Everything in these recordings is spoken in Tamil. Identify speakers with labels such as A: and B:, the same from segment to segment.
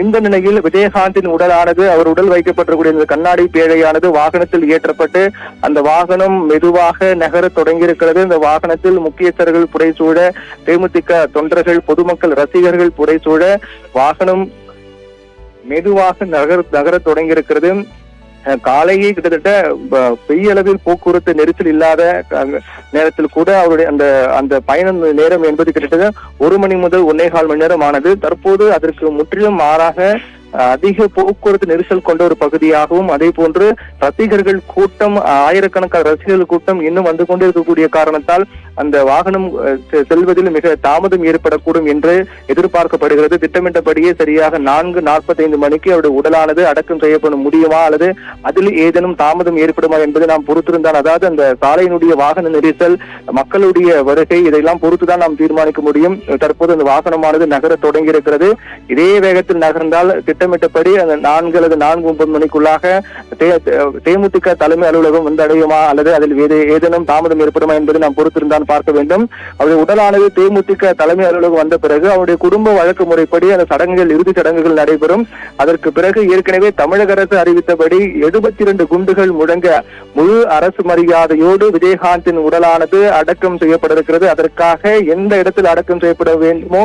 A: இந்த நிலையில் விஜயகாந்தின் உடலானது அவர் உடல் வைக்கப்பட்டிருக்கூடிய இந்த கண்ணாடி பேழையானது வாகனத்தில் ஏற்றப்பட்டு அந்த வாகனம் மெதுவாக நகர தொடங்கியிருக்கிறது. இந்த வாகனத்தில் முக்கியஸ்தர்கள் புடைசூழ, தேமுதிக தொண்டர்கள், பொதுமக்கள், ரசிகர்கள் புடைசூழ வாகனம் மெதுவாக நகர தொடங்கியிருக்கிறது. காலையே கிட்டத்தட்ட பெரிய அளவில் போக்குவரத்து நெரிசல் இல்லாத நேரத்தில் கூட அவருடைய அந்த பயண நேரம் என்பது கிட்டத்தட்ட 1 மணி முதல் 1.25 மணி நேரம் ஆனது. தற்போது அதற்கு முற்றிலும் மாறாக அதிக போக்குவரத்து நெரிசல் கொண்ட ஒரு பகுதியாகவும், அதே போன்று ரசிகர்கள் கூட்டம், ஆயிரக்கணக்கான ரசிகர்கள் கூட்டம் இன்னும் வந்து கொண்டே இருக்கக்கூடிய காரணத்தால் அந்த வாகனம் செல்வதில் மிக தாமதம் ஏற்படக்கூடும் என்று எதிர்பார்க்கப்படுகிறது. திட்டமிட்டபடியே சரியாக 4:45 மணிக்கு அவருடைய உடலானது அடக்கம் செய்யப்பட முடியுமா அல்லது அதில் ஏதேனும் தாமதம் ஏற்படுமா என்பதை நாம் பொறுத்திருந்தால், அதாவது அந்த சாலையினுடைய வாகன நெரிசல், மக்களுடைய வருகை, இதையெல்லாம் பொறுத்துதான் நாம் தீர்மானிக்க முடியும். தற்போது அந்த வாகனமானது நகர தொடங்கி இருக்கிறது. இதே வேகத்தில் நகர்ந்தால் திட்டமிட்டபடி அந்த 4 அல்லது 4:30 மணிக்குள்ளாக தேமுதிக தலைமை அலுவலகம் வந்து அடையுமா அல்லது அதில் ஏதேனும் தாமதம் ஏற்படுமா என்பதை நாம் பொறுத்திருந்தால் பார்க்க வேண்டும். அவருடைய உடலானது தேமுதிக தலைமை அலுவலகம் வந்த பிறகு அவருடைய குடும்ப வழக்கு முறைப்படி அந்த சடங்குகள், இறுதி சடங்குகள் நடைபெறும். அதற்கு பிறகு ஏற்கனவே தமிழக அரசு அறிவித்தபடி 72 குண்டுகள் முழங்க முழு அரசு மரியாதையோடு விஜயகாந்தின் உடலானது அடக்கம் செய்யப்பட இருக்கிறது. அதற்காக எந்த இடத்தில் அடக்கம் செய்யப்பட வேண்டுமோ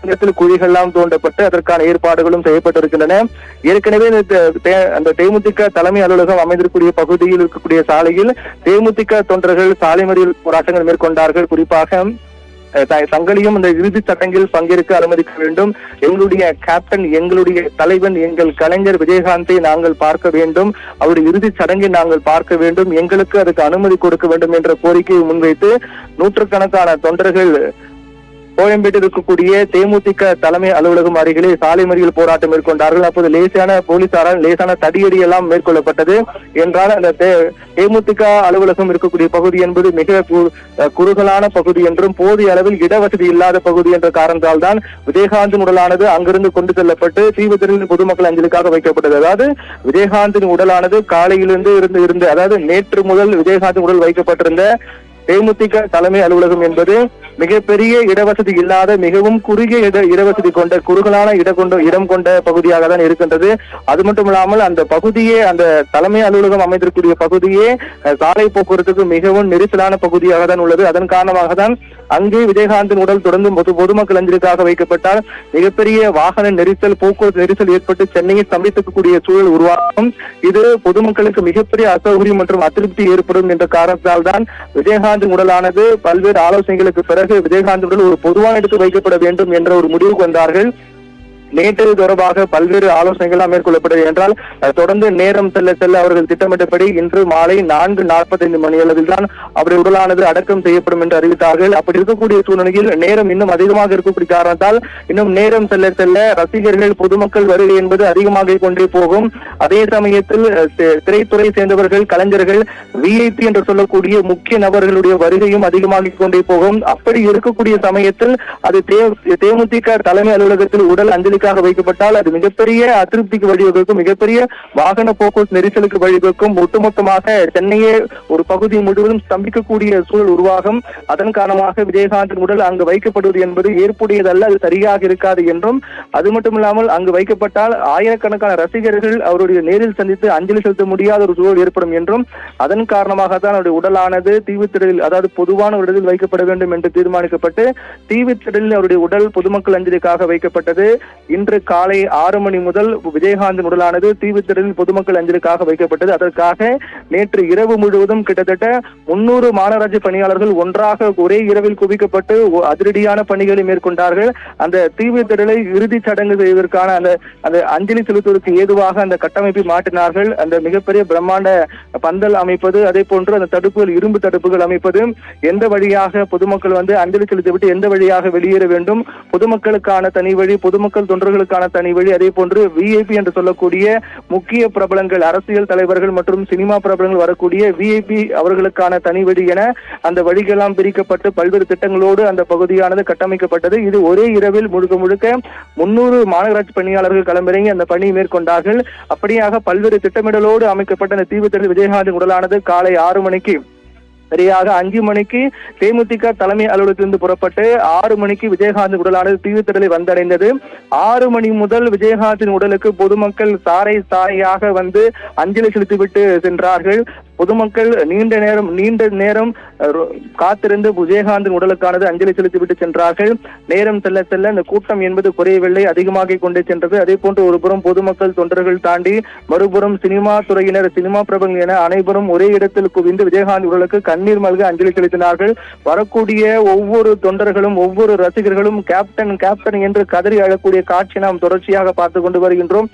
A: இடத்தில் குழிகள்லாம் தோண்டப்பட்டு அதற்கான ஏற்பாடுகளும் செய்யப்பட்டிருக்கின்றன. ஏற்கனவே அந்த தேமுதிக தலைமை அலுவலகம் அமைந்திருக்கூடிய பகுதியில் இருக்கக்கூடிய சாலையில் தேமுதிக தொண்டர்கள் சாலை மறியல் போராட்டங்கள் மேற்கொண்டார்கள். குறிப்பாக தங்களையும் இந்த இறுதி சடங்கில் பங்கேற்க அனுமதிக்க வேண்டும், எங்களுடைய கேப்டன், எங்களுடைய தலைவன், எங்கள் கலைஞர் விஜயகாந்தை நாங்கள் பார்க்க வேண்டும், அவருடைய இறுதி சடங்கை நாங்கள் பார்க்க வேண்டும், எங்களுக்கு அதுக்கு அனுமதி கொடுக்க வேண்டும் என்ற கோரிக்கையை முன்வைத்து நூற்றுக்கணக்கான தொண்டர்கள் கோயம்பேட்டில் இருக்கக்கூடிய தேமுதிக தலைமை அலுவலகம் அருகிலே சாலை மறியல் போராட்டம் மேற்கொண்டார்கள். அப்போது லேசான போலீசாரால் லேசான தடியடி எல்லாம் மேற்கொள்ளப்பட்டது. என்றால் அந்த தேமுதிக அலுவலகம் இருக்கக்கூடிய பகுதி என்பது மிக குறுகலான பகுதி என்றும் போதிய அளவில் இடவசதி இல்லாத பகுதி என்ற காரணத்தால் தான் விஜயகாந்தின் உடலானது அங்கிருந்து கொண்டு செல்லப்பட்டு தீவுத்திடலில் பொதுமக்கள் அஞ்சலிக்காக வைக்கப்பட்டது. அதாவது விஜயகாந்தின் உடலானது காலையிலிருந்து இருந்து அதாவது நேற்று முதல் விஜயகாந்தின் உடல் வைக்கப்பட்டிருந்த தேமுதிக தலைமை அலுவலகம் என்பது மிகப்பெரிய இடவசதி இல்லாத, மிகவும் குறுகிய இடவசதி கொண்ட, குறுகலான இடம் கொண்ட பகுதியாக தான் இருக்கின்றது. அது மட்டும் இல்லாமல் அந்த பகுதியே, அந்த தலைமை அலுவலகம் அமைந்திருக்கூடிய பகுதியே சாலை போக்குவரத்துக்கு மிகவும் நெரிசலான பகுதியாக தான் உள்ளது. அதன் காரணமாக தான் அங்கே விஜயகாந்தின் உடல் தொடர்ந்து பொதுமக்கள் அஞ்சலிக்காக வைக்கப்பட்டால் மிகப்பெரிய வாகன நெரிசல், போக்குவரத்து நெரிசல் ஏற்பட்டு சென்னையை சந்திக்கக்கூடிய சூழல் உருவாகும். இது பொதுமக்களுக்கு மிகப்பெரிய அசௌகரியம் மற்றும் அதிருப்தி ஏற்படும் என்ற காரணத்தால் தான் விஜயகாந்தின் உடலானது பல்வேறு ஆலோசனைகளுக்கு பிறகு விஜயகாந்த் உடல் ஒரு பொதுவான இடத்தில் வைக்கப்பட வேண்டும் என்ற ஒரு முடிவுக்கு வந்தார்கள். நேற்று தொடர்பாக பல்வேறு ஆலோசனைகள் மேற்கொள்ளப்பட்டது. என்றால் தொடர்ந்து நேரம் செல்ல அவர்கள் திட்டமிட்டபடி இன்று மாலை 4:45 மணி அளவில் தான் அவருடைய உடலானது அடக்கம் செய்யப்படும் என்று அறிவித்தார்கள். அப்படி இருக்கக்கூடிய சூழ்நிலையில் நேரம் இன்னும் அதிகமாக இருக்கக்கூடிய காரணத்தால் இன்னும் நேரம் செல்ல ரசிகர்கள், பொதுமக்கள் வருகை என்பது அதிகமாக கொண்டே போகும். அதே சமயத்தில் திரைத்துறை சேர்ந்தவர்கள், கலைஞர்கள், விஐபி என்று சொல்லக்கூடிய முக்கிய நபர்களுடைய வருகையும் அதிகமாக கொண்டே போகும். அப்படி இருக்கக்கூடிய சமயத்தில் அது தேமுதிக தலைமை அலுவலகத்தில் உடல் அஞ்சலி வைக்கப்பட்டால் அது மிகப்பெரிய அதிருப்திக்கு வழிவகுக்கும், மிகப்பெரிய வாகன போக்குவரத்து நெரிசலுக்கு வழிவகுக்கும். ஒட்டுமொத்தமாக சென்னையே ஒரு பகுதி முழுவதும் ஸ்தம்பிக்கக்கூடிய சூழல் உருவாகும். அதன் காரணமாக விஜயகாந்தின் உடல் அங்கு வைக்கப்படுவது என்பது ஏற்புடையதல்ல, அது சரியாக இருக்காது என்றும், அது மட்டுமில்லாமல் அங்கு வைக்கப்பட்டால் ஆயிரக்கணக்கான ரசிகர்கள் அவருடைய நேரில் சந்தித்து அஞ்சலி செலுத்த முடியாத ஒரு சூழல் ஏற்படும் என்றும், அதன் காரணமாகத்தான் அவருடைய உடலானது தீவுத்திடலில், அதாவது பொதுவான ஒரு இடத்தில் வைக்கப்பட வேண்டும் என்று தீர்மானிக்கப்பட்டு தீவுத்திடலில் அவருடைய உடல் பொதுமக்கள் அஞ்சலிக்காக வைக்கப்பட்டது. இன்று காலை 6 மணி முதல் விஜயகாந்தின் உடலானது தீவுத்திடலில் பொதுமக்கள் அஞ்சலிக்காக வைக்கப்பட்டது. அதற்காக நேற்று இரவு முழுவதும் கிட்டத்தட்ட 300 மாநகராட்சி பணியாளர்கள் ஒன்றாக ஒரே இரவில் குவிக்கப்பட்டு அதிரடியான பணிகளை மேற்கொண்டார்கள். அந்த தீவுத்திடலை இறுதி சடங்கு செய்வதற்கான அந்த அஞ்சலி செலுத்துவதற்கு ஏதுவாக அந்த கட்டமைப்பை மாற்றினார்கள். அந்த மிகப்பெரிய பிரம்மாண்ட பந்தல் அமைப்பது, அதே போன்று அந்த தடுப்புகள், இரும்பு தடுப்புகள் அமைப்பது, எந்த வழியாக பொதுமக்கள் வந்து அஞ்சலி செலுத்திவிட்டு எந்த வழியாக வெளியேற வேண்டும், பொதுமக்களுக்கான தனி வழி, பொதுமக்கள் தொண்டர்களுக்கான தனி வழி, அதே போன்று விஐபி என்று சொல்லக்கூடிய முக்கிய பிரபலங்கள், அரசியல் தலைவர்கள் மற்றும் சினிமா பிரபலங்கள் வரக்கூடிய விஐபி அவர்களுக்கான தனி வழி என அந்த வழிகளெல்லாம் பிரிக்கப்பட்டு பல்வேறு திட்டங்களோடு அந்த பகுதியானது கட்டமைக்கப்பட்டது. இது ஒரே இரவில் முழுக்க 300 மாநகராட்சி பணியாளர்கள் களமிறங்கி அந்த பணியை மேற்கொண்டார்கள். அப்படியாக பல்வேறு திட்டமிடலோடு அமைக்கப்பட்ட அந்த தீவுத்திடல் விஜயகாந்தின் உடலானது காலை 6 மணிக்கு சரியாக 5 மணிக்கு தேமுதிக தலைமை அலுவலகத்திலிருந்து புறப்பட்டு 6 மணிக்கு விஜயகாந்த் உடலானது தீவுத்திடலை வந்தடைந்தது. 6 மணி முதல் விஜயகாந்தின் உடலுக்கு பொதுமக்கள் சாறை சாறையாக வந்து அஞ்சலி செலுத்திவிட்டு சென்றார்கள். பொதுமக்கள் நீண்ட நேரம் காத்திருந்து விஜயகாந்தின் உடலுக்கானது அஞ்சலி செலுத்திவிட்டு சென்றார்கள். நேரம் செல்ல செல்ல இந்த கூட்டம் என்பது குறையவில்லை, அதிகமாக கொண்டே சென்றது. அதே போன்று ஒரு புறம் பொதுமக்கள் தொண்டர்கள் தாண்டி மறுபுறம் சினிமா துறையினர், சினிமா பிரபலங்கள் என அனைவரும் ஒரே இடத்தில் குவிந்து விஜயகாந்த் உடலுக்கு கண்ணீர் மல்க அஞ்சலி செலுத்தினார்கள். வரக்கூடிய ஒவ்வொரு தொண்டர்களும் ஒவ்வொரு ரசிகர்களும் கேப்டன் கேப்டன் என்று கதறி அழக்கூடிய காட்சி நாம் தொடர்ச்சியாக பார்த்து கொண்டு வருகின்றோம்.